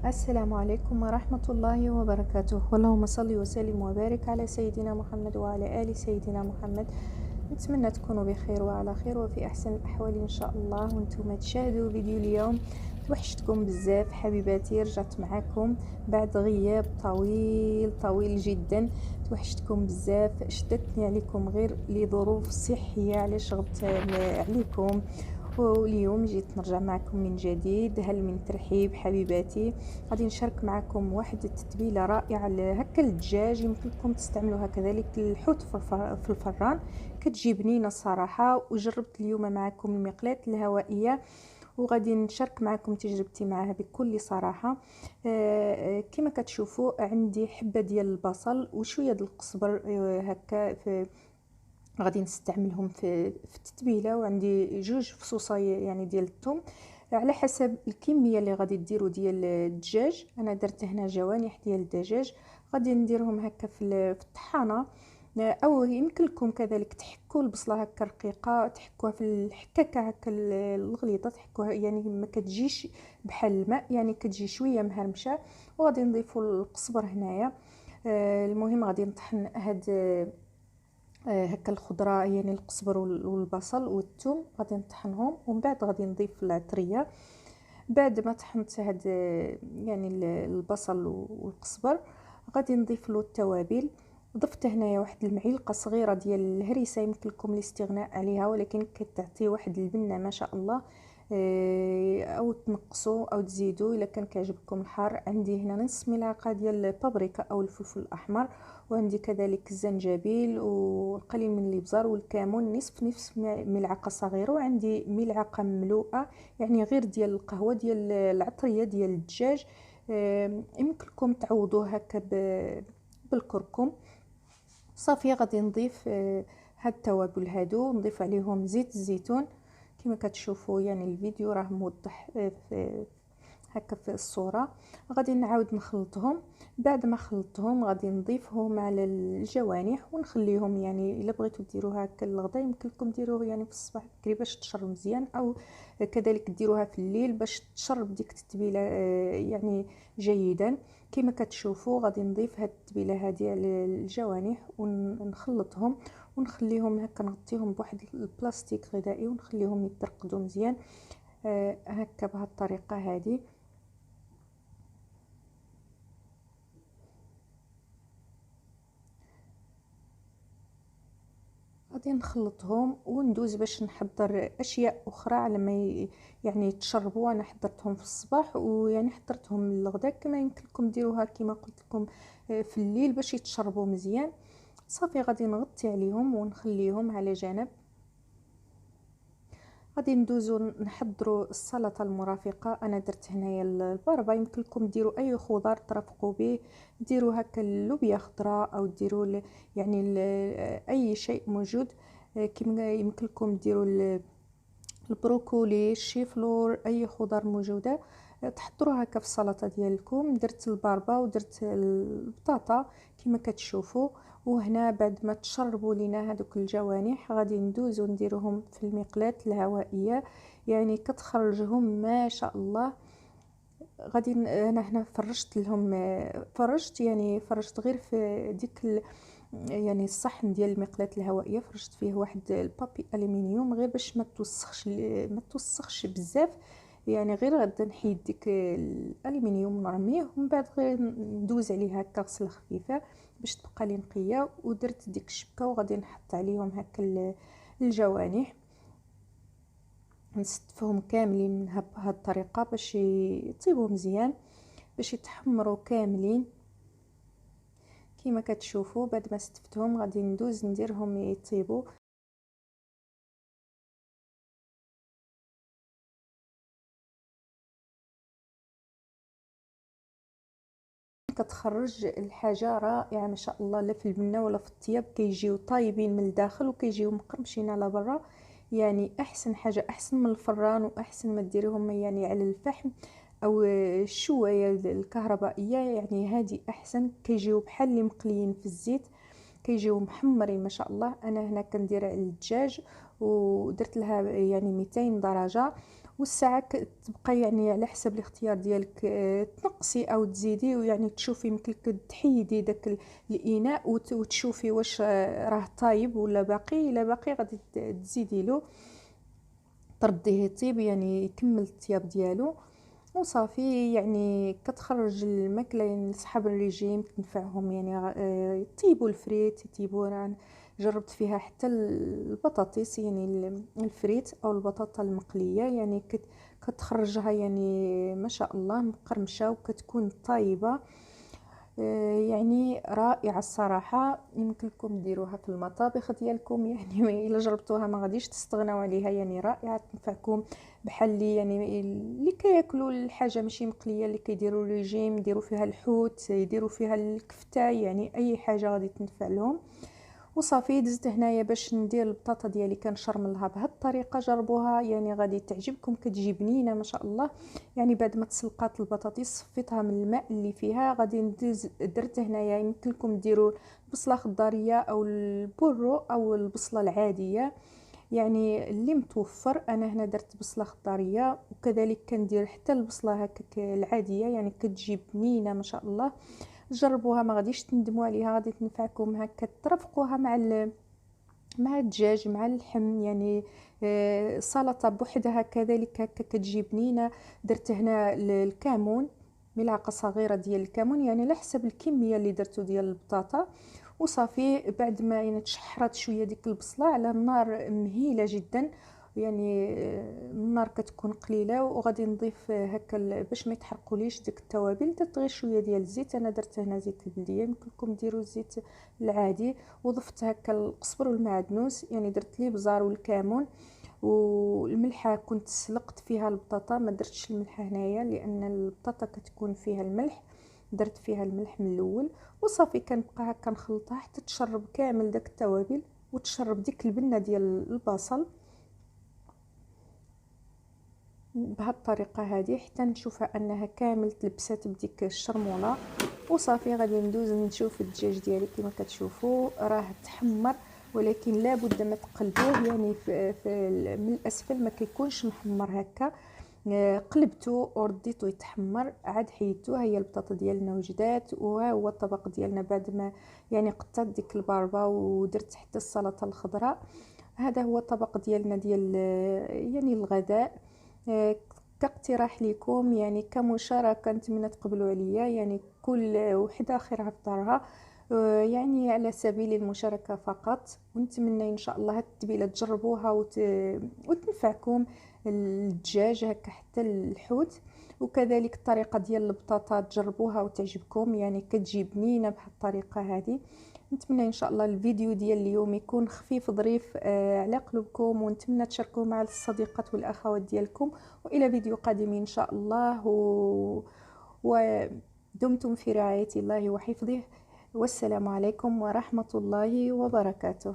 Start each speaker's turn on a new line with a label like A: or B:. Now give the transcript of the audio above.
A: السلام عليكم ورحمة الله وبركاته. اللهم صل وسلم وبارك على سيدنا محمد وعلى آل سيدنا محمد. نتمنى تكونوا بخير وعلى خير وفي أحسن الأحوال إن شاء الله. وانتم تشاهدوا فيديو اليوم. توحشتكم بزاف حبيباتي، رجعت معكم بعد غياب طويل طويل جدا. توحشتكم بزاف، شدتني عليكم غير لظروف صحية علاش غبت عليكم. واليوم جيت نرجع معكم من جديد. هل من ترحيب حبيباتي. غادي نشارك معكم واحد التتبيله رائعه هكا للدجاج، يمكن لكم تستعملوها كذلك الحوت في الفران، كتجي بنينه الصراحه. وجربت اليوم معكم المقلاة الهوائيه، وغادي نشارك معكم تجربتي معها بكل صراحه. كما كتشوفوا عندي حبه ديال البصل وشويه ديال القزبر، هكا غادي نستعملهم في التتبيله. وعندي جوج فصوصه يعني ديال الثوم على حسب الكميه اللي غادي ديروا ديال الدجاج. انا درت هنا جوانح ديال الدجاج، غادي نديرهم هكا في الطحانه. او يمكن لكم كذلك تحكوا البصله هكا رقيقه، تحكوها في الحكاكه هكا الغليظه، تحكوها يعني ما كتجيش بحال الماء، يعني كتجي شويه مهرمشه. وغادي نضيفوا القزبر هنايا. المهم غادي نطحن هاد هكا الخضره، يعني القزبر والبصل والثوم، غادي نطحنهم ومن بعد غادي نضيف العطريه. بعد ما طحنت هاد يعني البصل والقزبر، غادي نضيف له التوابل. ضفت هنايا واحد المعلقه صغيره ديال الهريسه، يمكن لكم الاستغناء عليها ولكن كتعطي واحد البنه ما شاء الله. او تنقصوا او تزيدوا الا كان كيعجبكم الحار. عندي هنا نص ملعقه ديال البابريكا او الفلفل الاحمر، وعندي كذلك الزنجبيل والقليل من الابزار والكمون نصف ملعقه صغيره. وعندي ملعقه مملوءه يعني غير ديال القهوه ديال العطريه ديال الدجاج. يمكن لكم تعوضوه هكا بالكركم. صافي غادي نضيف هاد التوابل هادو، نضيف عليهم زيت الزيتون كما كتشوفوا، يعني الفيديو راه موضح هكا في الصوره. غادي نعاود نخلطهم. بعد ما خلطتهم غادي نضيفهم على الجوانح ونخليهم، يعني الا بغيتوا ديروها هكا الغدا يمكن لكم ديروه يعني في الصباح بكري باش تشرب مزيان، او كذلك ديروها في الليل باش تشرب ديك التتبيله يعني جيدا. كما كتشوفوا غادي نضيف هاد التتبيله هذه على الجوانح ونخلطهم ونخليهم هكا، نغطيهم بواحد البلاستيك غذائي ونخليهم يترقدوا مزيان هكا بهاد الطريقه هذه. غادي نخلطهم وندوز باش نحضر اشياء اخرى على ما يعني تشربوا. انا حضرتهم في الصباح ويعني حضرتهم للغدا، كما يمكن لكم ديروها كما قلت لكم في الليل باش يتشربوا مزيان. صافي غادي نغطي عليهم ونخليهم على جنب. غادي ندوزو نحضروا السلطه المرافقه. انا درت هنايا البربه، يمكن لكم ديروا اي خضار ترافقوا به، ديروا هكا اللوبيا خضراء او ديروا يعني اي شيء موجود. كما يمكن لكم ديروا البروكولي، الشيفلور، اي خضار موجوده تحضروها هكا في السلطه ديالكم. درت الباربه ودرت البطاطا كما كتشوفوا. وهنا بعد ما تشربوا لينا هذوك الجوانح غادي ندوزو نديروهم في المقلاة الهوائيه، يعني كتخرجهم ما شاء الله. غادي انا هنا فرشت لهم، فرشت يعني فرشت غير في ديك يعني الصحن ديال المقلاة الهوائيه، فرشت فيه واحد البابي الومنيوم غير باش ما توسخش بزاف. يعني غير غدا نحيد ديك الالومنيوم نرميه ومن بعد غير ندوز عليه هكا غسله خفيفه باش تبقى لي نقيه. ودرت ديك الشبكه وغادي نحط عليهم هكا الجوانح، نستفهم كاملين بهذه الطريقه باش يطيبوا مزيان، باش يتحمروا كاملين كما كتشوفوا. بعد ما استفتهم غادي ندوز نديرهم يطيبوا. كتخرج الحاجه رائعه ما شاء الله، لا في البنه ولا في الطياب، كيجيو طايبين من الداخل وكيجيو مقرمشين على برا. يعني احسن حاجه، احسن من الفران واحسن ما ديريهم يعني على الفحم او الشوايه الكهربائيه. يعني هذه احسن، كيجيو بحال اللي مقليين في الزيت، كيجيو محمرين ما شاء الله. انا هنا كندير على الدجاج ودرت لها يعني 200 درجه، والساعه تبقى يعني على حسب الاختيار ديالك، تنقصي او تزيدي، ويعني تشوفي يمكن لك تحيدي داك الاناء وتشوفي واش راه طايب ولا باقي. الا باقي غادي تزيدي له ترديه يطيب، يعني يكمل الطياب ديالو وصافي. يعني كتخرج الماكله يعني لصحاب الريجيم تنفعهم، يعني يطيبوا الفريت يطيبوا. راه جربت فيها حتى البطاطس، يعني الفريت او البطاطا المقليه، يعني كتخرجها يعني ما شاء الله مقرمشه وكتكون طايبه. يعني رائعه الصراحه. يمكن لكم ديروها في المطابخ ديالكم يعني الا جربتوها ما غاديش تستغناو عليها، يعني رائعه تنفعكم. بحال اللي يعني اللي كياكلوا الحاجه ماشي مقليه، اللي كيديروا ريجيم يديروا فيها الحوت يديروا فيها الكفته، يعني اي حاجه غادي تنفع لهم. وصافي دزت هنايا باش ندير البطاطا ديالي كنشرملها بهاد الطريقه. جربوها يعني غادي تعجبكم، كتجي بنينه ما شاء الله. يعني بعد ما تسلقات البطاطس صفيتها من الماء اللي فيها، غادي ندوز درت هنايا يمكن لكم ديروا بصله خضاريه او البورو او البصله العاديه، يعني اللي متوفر. انا هنا درت بصله خضاريه، وكذلك كندير حتى البصله هكاك العاديه، يعني كتجي بنينه ما شاء الله. جربوها ما غاديش تندموا عليها، غادي تنفعكم. هكا ترافقوها مع الدجاج مع اللحم، يعني سلطه بوحدها كذلك هكا كتجي بنينه. درت هنا الكمون، ملعقه صغيره ديال الكمون، يعني على حسب الكميه اللي درتو ديال البطاطا. وصافي بعد ما يعني تشحرات شويه ديك البصله على النار مهيله جدا، يعني النار كتكون قليله. وغادي نضيف هكا باش ما يتحرقوليش ديك التوابل، درت غير شويه ديال الزيت. انا درت هنا زيت البلديه، يمكن لكم ديروا الزيت العادي. وضفت هكا القزبر والمعدنوس، يعني درت لي بزار والكمون. والملحه كنت سلقت فيها البطاطا، ما درتش الملحه هنايا لان البطاطا كتكون فيها الملح، درت فيها الملح من الاول. وصافي كنبقى هكا نخلطها حتى تشرب كامل داك التوابل وتشرب ديك البنه ديال البصل بهذه الطريقه هذه حتى نشوفها انها كامل تلبسات بديك الشرموله. وصافي غادي ندوز نشوف الدجاج ديالي كما كتشوفوا راه تحمر، ولكن لابد ما تقلبوه يعني من الاسفل ما كيكونش محمر هكا. قلبته ورديته يتحمر، عاد حيدته. هي البطاطا ديالنا وجدات، وها هو الطبق ديالنا بعد ما يعني قطعت ديك الباربه ودرت حتى السلطه الخضراء. هذا هو الطبق ديالنا ديال يعني الغداء. كاقتراح لكم، يعني كمشاركه نتمنى تقبلوا عليا، يعني كل وحده خير عطرها، يعني على سبيل المشاركه فقط. ونتمنى ان شاء الله هاد التتبيله تجربوها وتنفعكم. الدجاج هكا حتى الحوت، وكذلك الطريقه ديال البطاطا تجربوها وتعجبكم، يعني كتجي بنينه بهذه الطريقه هذه. نتمنى ان شاء الله الفيديو ديال اليوم يكون خفيف ظريف على قلوبكم، ونتمنى تشاركوه مع الصديقات والاخوات ديالكم. والى فيديو قادم ان شاء الله، ودمتم في رعاية الله وحفظه. والسلام عليكم ورحمة الله وبركاته.